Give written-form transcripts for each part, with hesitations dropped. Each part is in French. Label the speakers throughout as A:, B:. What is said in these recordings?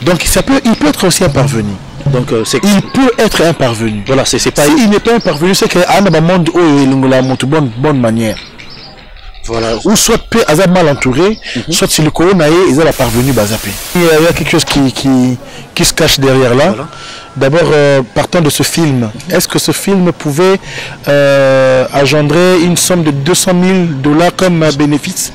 A: Donc il peut être aussi un parvenu.
B: Donc
A: il peut être un parvenu.
B: Voilà, c'est pas.
A: Il n'est pas un parvenu, c'est qu'il y a un monde où il a une bonne manière.
B: Voilà.
A: Ou soit peu mal entouré, soit si le corona est la parvenu bazapé. Il y a quelque chose qui se cache derrière là. Voilà. D'abord, partant de ce film, est-ce que ce film pouvait engendrer une somme de $200,000 comme bénéfice?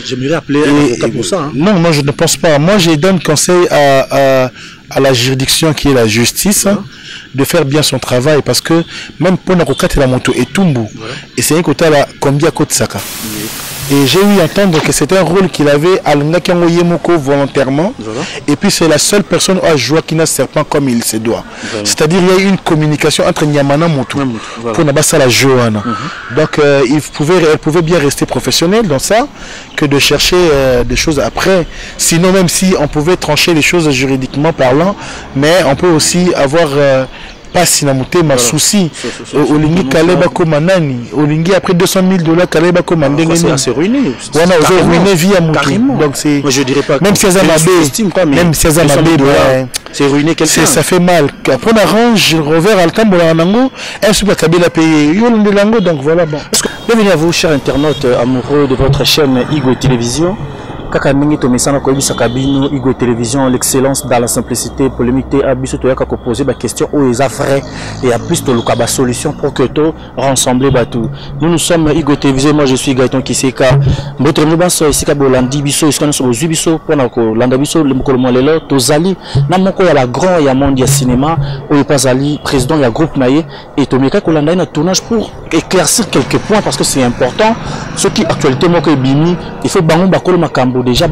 B: J'aimerais appeler un avocat pour ça. Hein.
A: Non, moi je ne pense pas. Moi je donne conseil à la juridiction qui est la justice de faire bien son travail parce que même pour Nakokat la moto et Tumbu, et c'est un côté là combien coûte Saka. Et j'ai eu à entendre que c'était un rôle qu'il avait à l'Ngakangoyemoko volontairement. Et puis c'est la seule personne à jouer qui n'a serpent comme il se doit. C'est-à-dire il y a eu une communication entre Nyamana et Moto pour Nabassa la Johanna. Donc elle pouvait bien rester professionnelle dans ça que de chercher des choses après. Sinon même si on pouvait trancher les choses juridiquement parlant, mais on peut aussi avoir pas sinamouté ma souci olingi kaleba comme nani olingi après $200,000 kaleba comme ndenge
B: c'est ruiné.
A: Voilà, on ruiné vie à Moutou. Donc c'est
B: moi je dirais pas
A: même si
B: c'est ruiné quelqu'un.
A: Ça fait mal. Après on arrange revers al tambola nango un super kabila payé yolonde lango donc voilà bon.
B: Bienvenue à vous chers internautes amoureux de votre chaîne Igo Télévision. Kaka mingi to mesana ko ibisa kabino Igo Télévision l'excellence dans la simplicité polémique abiso to yaka ko poser ba question o eza vrai et a plus to luka ba solution pour que to rassembler batou. Nous sommes Igo Télévision, moi je suis Gaëtan Kiseka. Mbotre mo banso isika bolandi biso iskana so zubiso pona ko landa biso le mokolo molelo to zali na moko ya la grand ya monde ya cinéma o pasali président ya groupe naye et to meka ko landa na tournage pour éclaircir quelques points parce que c'est important ce qui actualité moko bimi il faut bango bakolo makambo déjà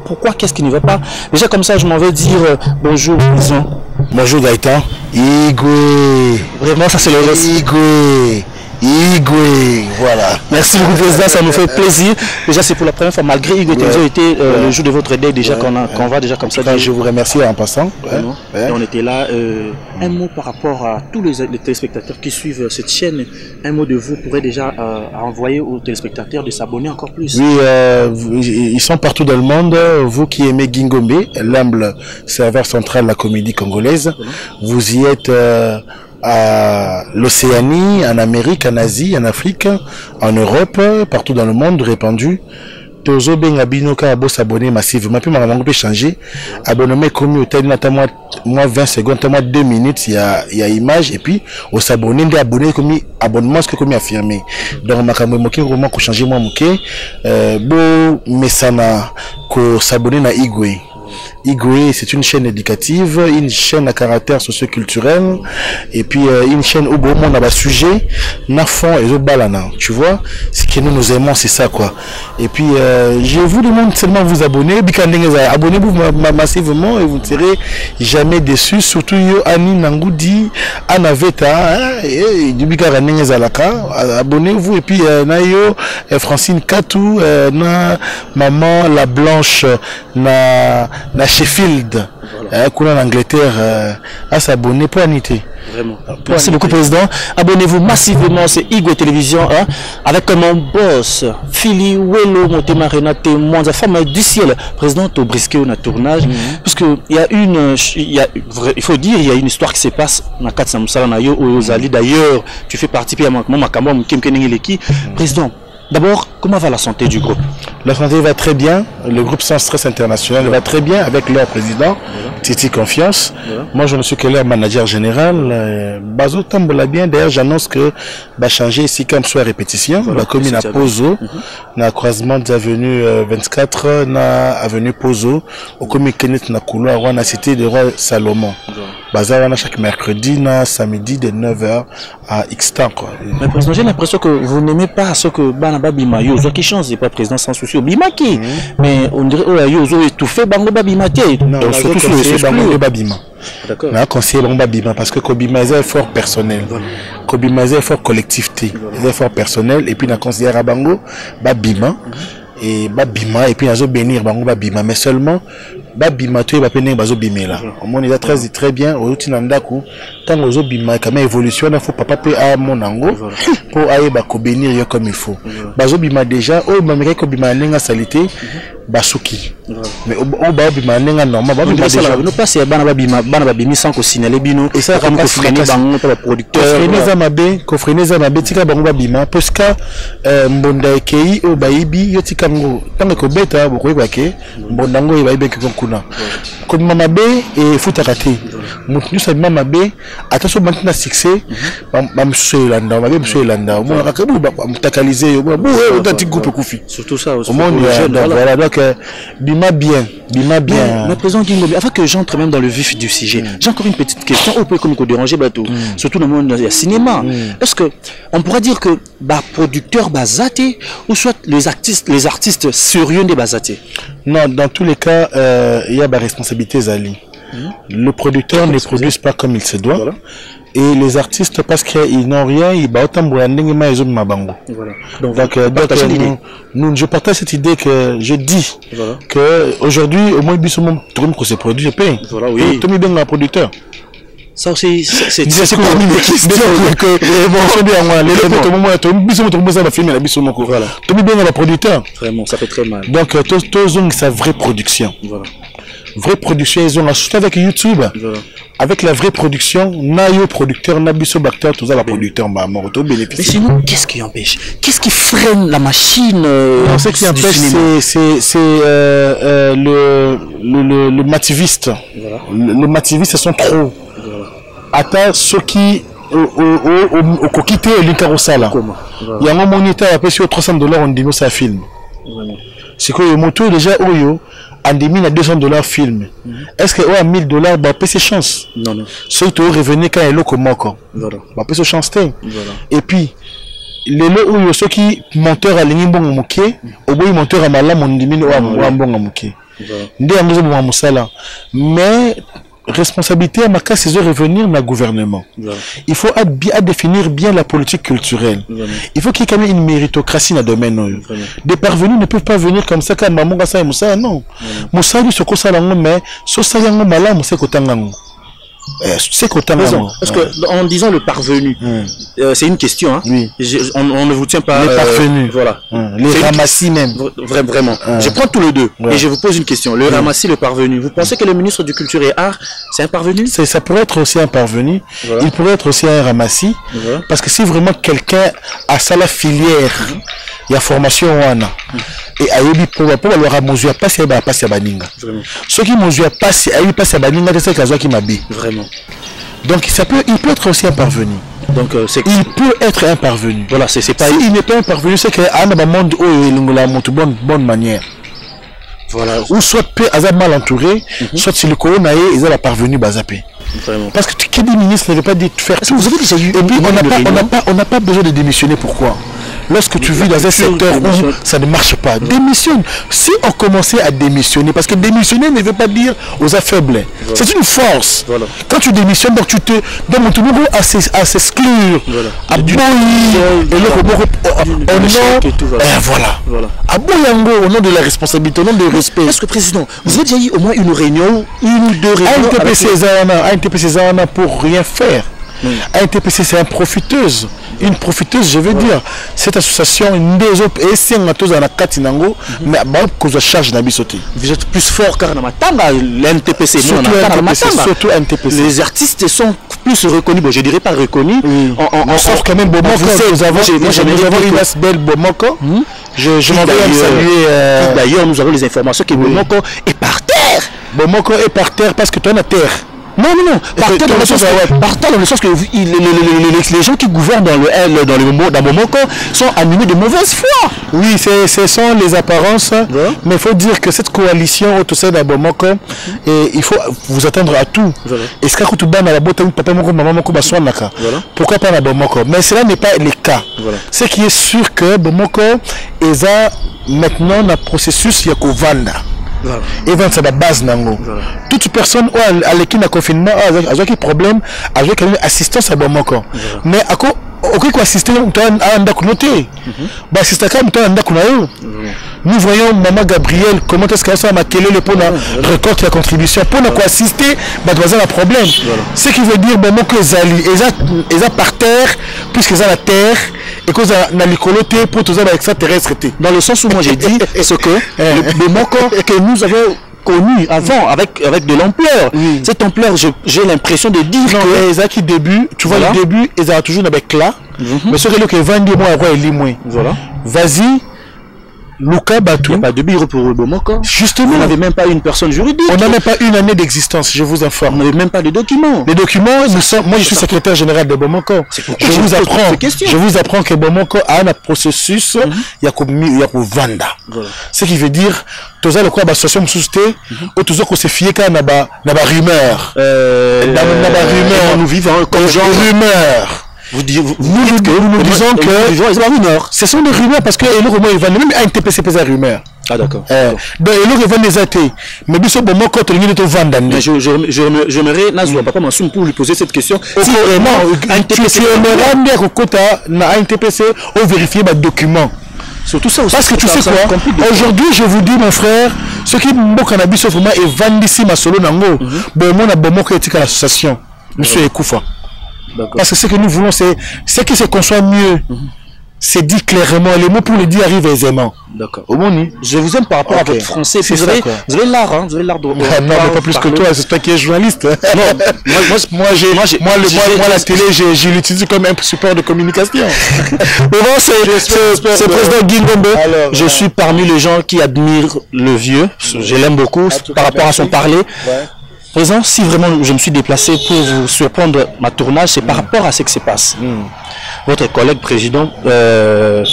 B: pourquoi qu'est-ce qui ne va pas déjà comme ça je m'en vais dire bonjour président.
A: Bonjour Gaëtan. Igwe.
B: Vraiment ça c'est le
A: Igwe, voilà.
B: Merci beaucoup président, ça nous fait plaisir. Déjà c'est pour la première fois malgré Igo Télévision était le jour de votre deuil déjà qu'on va déjà comme ça.
A: Je vous remercie en passant.
B: Et on était là. Un mot par rapport à tous les téléspectateurs qui suivent cette chaîne. Un mot de vous pourrait déjà envoyer aux téléspectateurs de s'abonner encore plus.
A: Oui, ils sont partout dans le monde. Vous qui aimez Gingombe, l'humble serveur central de la comédie congolaise, vous y êtes à l'Océanie, en Amérique, en Asie, en Afrique, en Europe, partout dans le monde, répandu. Tozo benga binoka abo s'abonner massivement. Puis ma peut changer. Abonnement comme au tel moi 20 secondes, moi 2 minutes, il y a image et puis au s'abonner des abonnés comme abonnement ce que comme affirmé. Donc ma kamwe moké vraiment ko changer moi moké bo mesana ko s'abonner na Igwe. Igwe, c'est une chaîne éducative, une chaîne à caractère socio-culturel, et puis une chaîne où on a des sujets, na fond et balana. Tu vois, ce que nous aimons, c'est ça quoi. Et puis je vous demande seulement de vous abonner, abonnez-vous massivement et vous ne serez jamais déçus. Surtout yo Ani Nangoudi, Anaveta, du Bikara Nengezalaka, abonnez-vous et puis na yo Francine Katou, na maman la Blanche, na Sheffield, en Angleterre, à s'abonner pour Anité.
B: Vraiment. Merci beaucoup président. Abonnez-vous massivement, c'est Igo Télévision hein, avec mon boss Philly Welo Motema Renate Mwanza femme du ciel président au brisquet au tournage parce que il faut dire il y a une histoire qui se passe na Katsa Musala na yo aux Ali d'ailleurs tu fais partie à mon makambo Kimkenengileki président. D'abord, comment va la santé du groupe?
A: La santé va très bien. Le groupe Sans Stress International va très bien avec leur président, Titi Confiance. Moi, je ne suis que leur manager général. Bazo Tambola bien. D'ailleurs, j'annonce que va changer ici comme soit répétition. La commune à Pozo, na croisement d'avenue 24, na avenue Pozo, au commune Kenneth na couloir, on a cité de roi Salomon. Bazar on chaque mercredi, na samedi de 9h à X-Temps.
B: Mais président, j'ai l'impression que vous n'aimez pas ce que Banaba Bima Yozo qui change, c'est pas président sans souci. Bima qui, mais on dirait oh Yozo étouffé Bango Babima qui.
A: Non, surtout sur Bango Babima. D'accord. On a conseillé Bango Babima parce que Kobima est un effort personnel. Kobima est un effort collectivité, un effort personnel et puis on a conseillé à Bango Babima. Et Babima et puis Azo bénir Bango Babima mais seulement Babima tu es péné Bazo Bimela. On est très bien au Tinandaku tant Ozo Bima quand même évolution il faut papa peut à mon ango pour aller ba ko bénir comme il faut. Bazo Bima déjà au Mameka ko Bima nenga salité basuki mais au bas bima nenga normal ba bima
B: déjà no passe bana babimi sans ko signaler bino
A: et ça
B: comme ko freiner bango pa producteur
A: ko freiner za mabe tika bango babima parce que mbonda ekei o baibi yo tika ngo tanga ko beta bo ko ke mbonda ngo baibi ke kuna ko mama be et futa kate mutu sa mama be attention maintenant succès ba mso landa ba mso landa mo ka bu mutakaliser yo bo otati groupe kufi
B: surtout ça aussi
A: voilà donc bima bien
B: mais président Guingombe avant que j'entre même dans le vif du sujet j'ai encore une petite question au peut comme déranger bateau surtout dans le monde du cinéma est-ce que on pourrait dire que bah producteur bazaté ou soit les artistes sérieux des bazaté?
A: Non, dans tous les cas il y a la responsabilité Zali. Le producteur ne produit pas comme il se doit. Voilà. Et les artistes, parce qu'ils n'ont rien, ils battent voilà. Donc je partage cette idée que je dis que aujourd'hui, au moins, Bissomon, tout le monde se produit, je paye.
B: Voilà, oui.
A: Tout le monde est un producteur.
B: Ça aussi, c'est
A: parmi les questions que
B: vraiment, ça fait très mal.
A: Donc, tous ont sa vraie production. Voilà. Vraie production, ils ont acheté avec YouTube. Voilà. Avec la vraie production, Nayo producteur, Nabiso Bacter, tout ça, la producteur, Mamoto bénéficie.
B: Mais sinon, qu'est-ce qui empêche? Qu'est-ce qui freine la machine?
A: Ce qui empêche, c'est le mativiste. Voilà. Le mativiste, sont trop. Attends, ceux qui au coquité et l'incarosala. Il y a un moniteur à payer $300 on dit ça film. C'est que le moto déjà oyo en démine à $200 film. Est-ce que à $1000 bah payer ses chances? Non. Ceux qui revenus quand il est comme moi voilà. Bah payer ses chances. Et puis les lots ceux qui monteur à l'ingibon moké, au bout monteur à malam on démine ou à bon moké. Ndé amuzo bon musala. Mais responsabilité à ma cas c'est de revenir dans le gouvernement. Voilà. Il faut définir bien la politique culturelle. Voilà. Il faut qu'il y ait quand même une méritocratie dans le domaine. Des parvenus ne peuvent pas venir comme ça quand maman Gassa et Moussa non. Moussa lui ce qu'on s'en mais ce ça y a un malin c'est qu'au tangango. C'est qu'au tangango.
B: Parce que en disant le parvenu, c'est une question. Hein. Oui. On ne vous tient pas.
A: Les parvenus.
B: Voilà.
A: Les ramassis même.
B: Vraiment. Je prends tous les deux et je vous pose une question. Le ramassis, le parvenu. Vous pensez que le ministre du Culture et Art, c'est un parvenu? Ça pourrait être aussi un parvenu. Voilà. Il pourrait être aussi un ramassis. Voilà. Parce que si vraiment quelqu'un a ça la filière, il y a formation wana. Et ayebi pour le ramosia pas si ba pas si baninga. Ceux qui mosia pas si ayebi pas si baninga c'est ça qui m'habille. Vraiment. Donc il peut être aussi un parvenu. Donc il peut être un parvenu. Voilà, c'est pas il n'est pas un parvenu, c'est que un monde où il la monte bonne manière. Voilà. Ou soit peu hasard mal entouré, soit si le corona est il a parvenu bazapé. Vraiment. Parce que qui dit ministre ne veut pas dire faire tout. Vous avez déjà eu. Et puis on n'a pas besoin de démissionner. Pourquoi? Lorsque tu vis dans un secteur où ça ne marche pas, démissionne. Si on commençait à démissionner, parce que démissionner ne veut pas dire aux affaibles. Voilà. C'est une force. Voilà. Quand tu démissionnes, donc tu te donnes tout le monde à s'exclure, à bouillir, et au nom, voilà. À bouillir au nom de la responsabilité, au nom du respect. Est-ce que président, vous avez déjà eu au moins une réunion, une ou deux réunions ANTPC Zana pour rien faire. ANTPC c'est une profiteuse, je veux dire. Cette association, des autres, et si on a tous en Katinango, mais à charge d'habiter. Vous êtes plus fort car l'ANTPC, surtout ANTPC. Les artistes sont plus reconnus, bon, je dirais pas reconnus. On sort quand même Bomoko. Nous avons une belle Bomoko. Je m'en vais saluer. D'ailleurs, nous avons les informations que Bomoko est par terre. Bomoko est par terre parce que tu es à terre. Non. Partant dans le sens que les gens qui gouvernent dans Bomoko sont animés de mauvaise foi. Oui, ce sont les apparences. Mais il faut dire que cette coalition au sein de Bomoko, il faut vous attendre à tout. Et ce que tu as dans la boîte, papa moko, maman moko, pourquoi pas dans Bomoko? Mais cela n'est pas le cas. Ce qui est sûr que Bomoko est maintenant un processus Yakovanda. Et c'est la base nango. Toute personne à l'équipe de confinement a un problème avec une assistance à Bomoko. Mais
A: ok quoi assister à ndako noté bah assister quand même ndako na yo. Nous voyons maman Gabrielle comment est-ce qu'elle m'a quel le pour la récolte la contribution pour ne quoi assister bah doit avoir un problème. Ce qui veut dire bon que zali et ça par terre puisque ça la terre et que ça na l'écoloté pour tous les extraterrestres.
B: Dans le sens où moi j'ai dit ce que le moko que nous avons connu avant avec de l'ampleur. Cette ampleur, j'ai l'impression de dire
A: que les qui début, tu vois le début, ils ont toujours avec là. Mais ce que vendent moi après il moins.
B: Voilà.
A: Vas-y. Luka Batou.
B: Il n'y a pas de bureau pour le Bomoko.
A: Justement.
B: On n'avait même pas une personne juridique.
A: On n'a même pas une année d'existence, je vous informe.
B: On n'avait même pas de documents.
A: Les documents, moi je suis secrétaire général de Bomoko. Je vous apprends que Bomoko a un processus, il y a Vanda. Ce qui veut dire, tout ça, le quoi, l'association société, ou tout ça, qu'on s'est fié qu'à n'a rumeur.
B: Nous vivons comme genre
A: rumeur. Nous disons que ce sont des rumeurs parce que le rumeur il va même un TPCP des rumeurs.
B: Ah d'accord.
A: Donc il va des athées. Mais bien sûr bon moi quand il est au vendre.
B: Mais j'aimerais Nazwa papa Massoum pour lui poser cette question.
A: Si vraiment un TPC on me rendre côté na un TPC on vérifier les documents.
B: Surtout ça aussi.
A: Parce que tu sais quoi, aujourd'hui je vous dis mon frère, ce qui me cannabis vraiment est vendu ici ma solo nango. Bon moi na bon moi que l'association. Monsieur Ekoufa. Parce que ce que nous voulons, c'est que se conçoit mieux. C'est dit clairement. Les mots pour le dire arrivent aisément.
B: D'accord. Je vous aime par rapport à votre français. Vous avez l'art, hein. Vous avez l'art de.
A: Non, mais pas plus que toi. C'est toi qui es journaliste. Non, moi, la télé, je l'utilise comme un support de communication.
B: Mais bon, c'est président Guingombe. Je suis parmi les gens qui admirent le vieux. Je l'aime beaucoup par rapport à son parler. Président, si vraiment je me suis déplacé pour vous surprendre ma tournage, c'est par rapport à ce qui se passe. Votre collègue président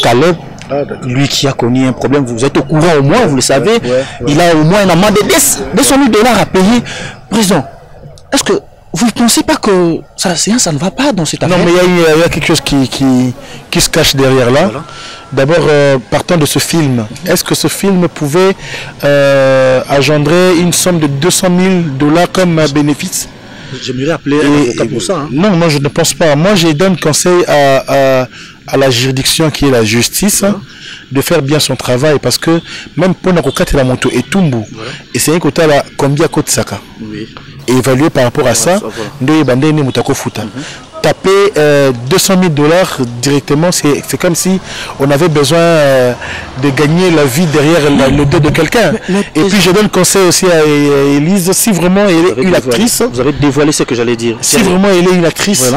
B: Caleb, lui qui a connu un problème, vous êtes au courant au moins, vous le savez, il a au moins un amende de 200 000 $ à payer. Président, est-ce que vous ne pensez pas que ça ne va pas dans cette affaire?
A: Non, mais il y a quelque chose qui se cache derrière là. Voilà. D'abord, partant de ce film, est-ce que ce film pouvait engendrer une somme de 200 000 $ comme bénéfice?
B: J'aimerais appeler un avocat pour ça. Hein.
A: Non, moi je ne pense pas. Moi je donne conseil à la juridiction qui est la justice de faire bien son travail parce que même pour la moto et Tumbu, et c'est un côté là combien coûte ça? Et évaluer par rapport à ça, taper 200 000 $ directement, c'est comme si on avait besoin de gagner la vie derrière le dos de quelqu'un. Et puis je donne conseil aussi à Élise, si vraiment elle est une actrice.
B: Vous avez dévoilé ce que j'allais dire.
A: Si vraiment elle est une actrice,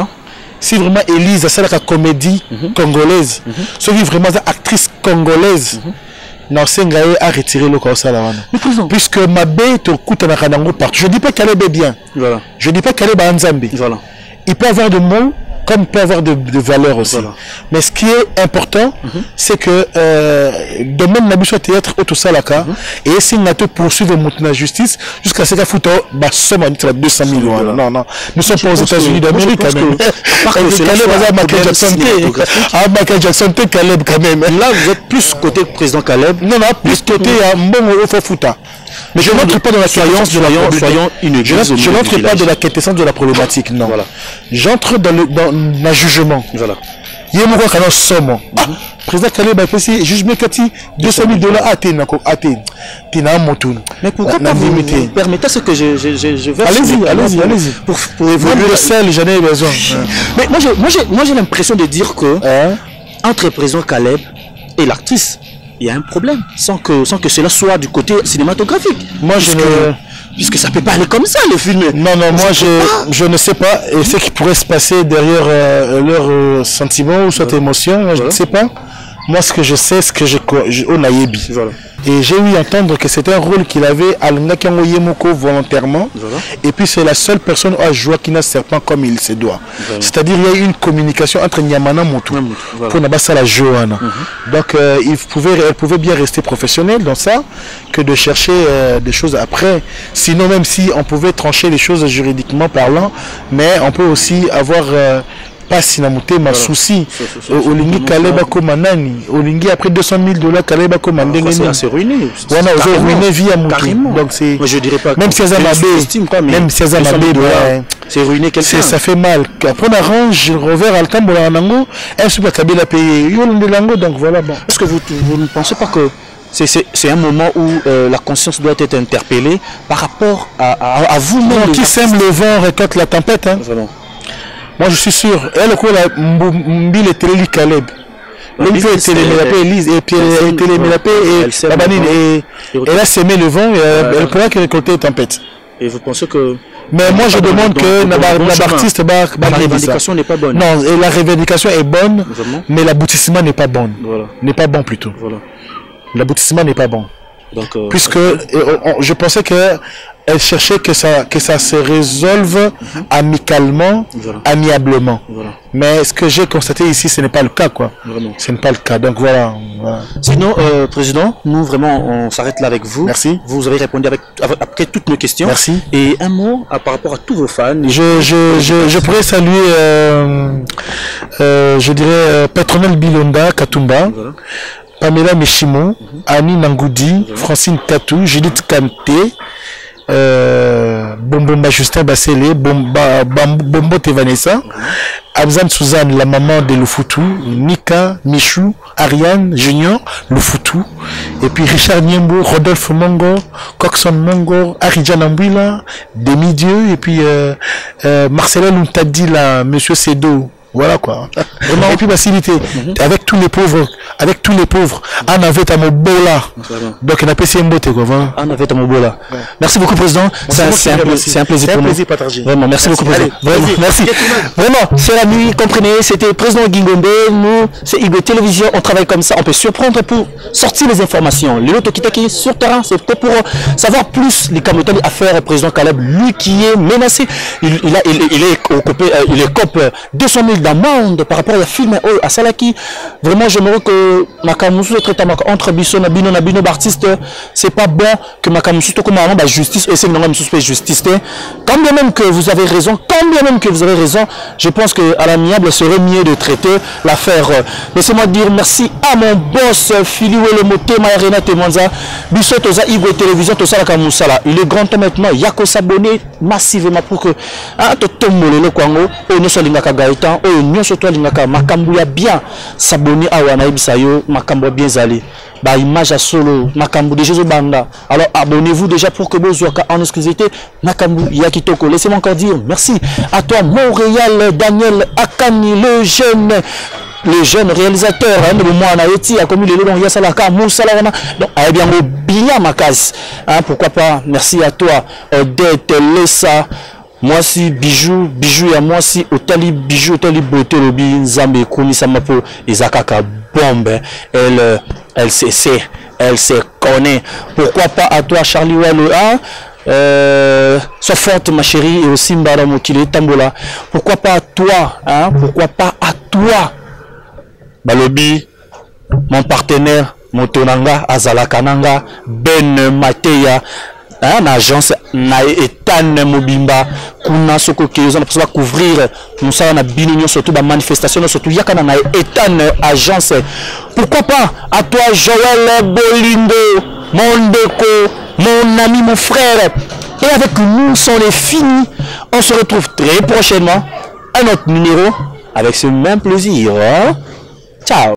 A: si vraiment Élise, c'est la comédie congolaise, si vraiment une actrice congolaise, a retiré le corps puisque ma bête te coûte partout. Je ne dis pas qu'elle est bien. Voilà. Je ne dis pas qu'elle est Nzambe. Voilà. Il peut avoir de mots comme il peut avoir de valeur aussi. Voilà. Mais ce qui est important, c'est que de même la mission théâtre tout ça là et si on a te poursuivre la justice jusqu'à ce qu'il faut bah somme à 200 000 $. Non, non. Nous sommes pas aux États-Unis d'Amérique quand même. Michael Jackson, Caleb quand même.
B: Là, vous êtes plus côté président Caleb.
A: Non, non, plus côté bon Fouta. Mais je n'entre pas dans la quintessence de la je n'entre pas dans la quintessence de la problématique, non. Voilà. J'entre dans le jugement. Voilà. Il y a un canal somme. Président Caleb a fait jugement 200 000 $ à Tina Motoun.
B: Mais pourquoi pas vous permettez ce que je vais.
A: Allez-y. Pour évoluer le sel, j'en ai besoin.
B: Mais moi j'ai l'impression de dire que entre le président Caleb et l'actrice, il y a un problème, sans que cela soit du côté cinématographique.
A: Moi,
B: puisque ça peut pas aller comme ça, le film.
A: Non, moi, je ne sais pas. Et ce qui pourrait se passer derrière leurs sentiments ou soit émotions, je ne sais pas. Moi, ce que je sais, ce que on a yébi. Voilà. Et j'ai eu à entendre que c'était un rôle qu'il avait à l'Ngakangoyemoko volontairement. Voilà. Et puis, c'est la seule personne à jouer qui n'a serpent comme il se doit. Voilà. C'est-à-dire, il y a eu une communication entre Nyamana et Motu. Voilà. Pour n'abattre la Johanna. Donc, elle pouvait bien rester professionnelle dans ça que de chercher des choses après. Sinon, même si on pouvait trancher les choses juridiquement parlant, mais on peut aussi avoir passe na motema souci olingi Kaleba comme nani olingi après 200 000 $, Kaleba comme ndenge ni
B: c'est ruiné
A: voilà aux ruiné vie à mutu donc c'est
B: je dirais pas
A: même si même si
B: c'est ruiné quelqu'un
A: ça fait mal après on arrange revers al tambola nango un super Kabila payé yo lango donc voilà bon
B: est-ce que vous ne pensez pas que c'est un moment où la conscience doit être interpellée par rapport à vous-même
A: qui sème le vent récolte la tempête hein.
B: Vraiment.
A: Moi je suis sûr elle quoi la mbile télé Caleb le mot est télémélapé Elise et puis télémélapé et la banine et elle a semé le vent et elle pourra récolter la tempête.
B: Et vous pensez que
A: mais moi je demande que l'artiste
B: la revendication n'est pas bonne.
A: Non, et la revendication est bonne, mais l'aboutissement n'est pas bon.
B: Voilà.
A: N'est pas bon plutôt.
B: Voilà.
A: L'aboutissement n'est pas bon.
B: Donc,
A: puisque je pensais que elle cherchait que ça se résolve amicalement, amiablement. Voilà. Mais ce que j'ai constaté ici, ce n'est pas le cas, quoi. Vraiment. Ce n'est pas le cas. Donc voilà.
B: Sinon, Président, nous vraiment, on s'arrête là avec vous.
A: Merci.
B: Vous avez répondu après toutes nos questions.
A: Merci.
B: Et un mot par rapport à tous vos fans.
A: Je pourrais saluer, je dirais, Petronel Bilonda Katumba. Voilà. Pamela Meshimo, Annie Nangoudi, Francine Tatou, Judith Kanté, Bombomba Justin Bassele, Bombo Tevanessa, Abzan Suzanne, la maman de Lufutu, Nika, Michou, Ariane, Junior, Lufutu, et puis Richard Niembo, Rodolphe Mongo, Coxon Mongo, Aridjan Ambouila, Demi-Dieu, et puis Marcela Luntadi, Monsieur Sedo. Voilà quoi. Vraiment, et puis facilité. Avec tous les pauvres, on avait à Mobola. Donc on a passé un beau quoi.
B: On avait à Mobola. Merci beaucoup, Président. C'est un plaisir pour nous. Vraiment, merci beaucoup, Président. Vraiment, merci. Vraiment, chers amis, comprenez, c'était Président Guingombe. Nous, c'est Igo Télévision. On travaille comme ça. On peut surprendre pour sortir les informations. Les autres qui sur terrain, c'est pour savoir plus les Kamotani à faire. Président Caleb, lui qui est menacé, il est cop 200 000 d'amende par rapport à film à Salaki. Vraiment, j'aimerais que Makamusu entre Bisson et Bino d'artiste, c'est pas bon que Makamusu comme la justice et c'est une justice. Quand bien même que vous avez raison, je pense que à l'amiable serait mieux de traiter l'affaire. Laissez-moi dire merci à mon boss Philippe Lemoté, Maïrena Temanza, Bissot Toza Igo Télévision, Tosa la Kamusala. Il est grand temps maintenant, il y a qu'à s'abonner massivement pour que le Kwango, on soit l'ingaka Gaëtan, on soit l'ingaka Makambuya bien s'abonner à Wanaïbisayo, Makambo bien zali. Bah image à solo, Makambu de Jésus Banda. Alors abonnez-vous déjà pour que vous soyez en exclusivité. Makambu Yakitoko. Laissez-moi encore dire merci à toi Montréal Daniel Akani, le jeune réalisateur de moi en Haïti a commis les lots dans Salaka Moussalana. Donc eh bien bien ma case. Pourquoi pas? Merci à toi Odette Lessa. Moi si bijou à moi si otali bijou otali beauté lobi nzambe komisa mapo ezakaka bombe. Elle se connaît. Pourquoi pas à toi Charlie Wallo sois forte ma chérie et aussi Mbara Mokile Tambola. Pourquoi pas à toi pourquoi pas à toi Balobi, mon partenaire Motonanga Azalakananga Ben Mateya, l'agence na Ethan Mobimba kuna soko kezo na pour couvrir nous ça na binignon surtout la manifestation surtout yakana na Ethan agence. Pourquoi pas à toi Joël Bolindo, mon déco, mon ami, mon frère. Et avec nous sont les finis. On se retrouve très prochainement à notre numéro avec ce même plaisir. Ciao.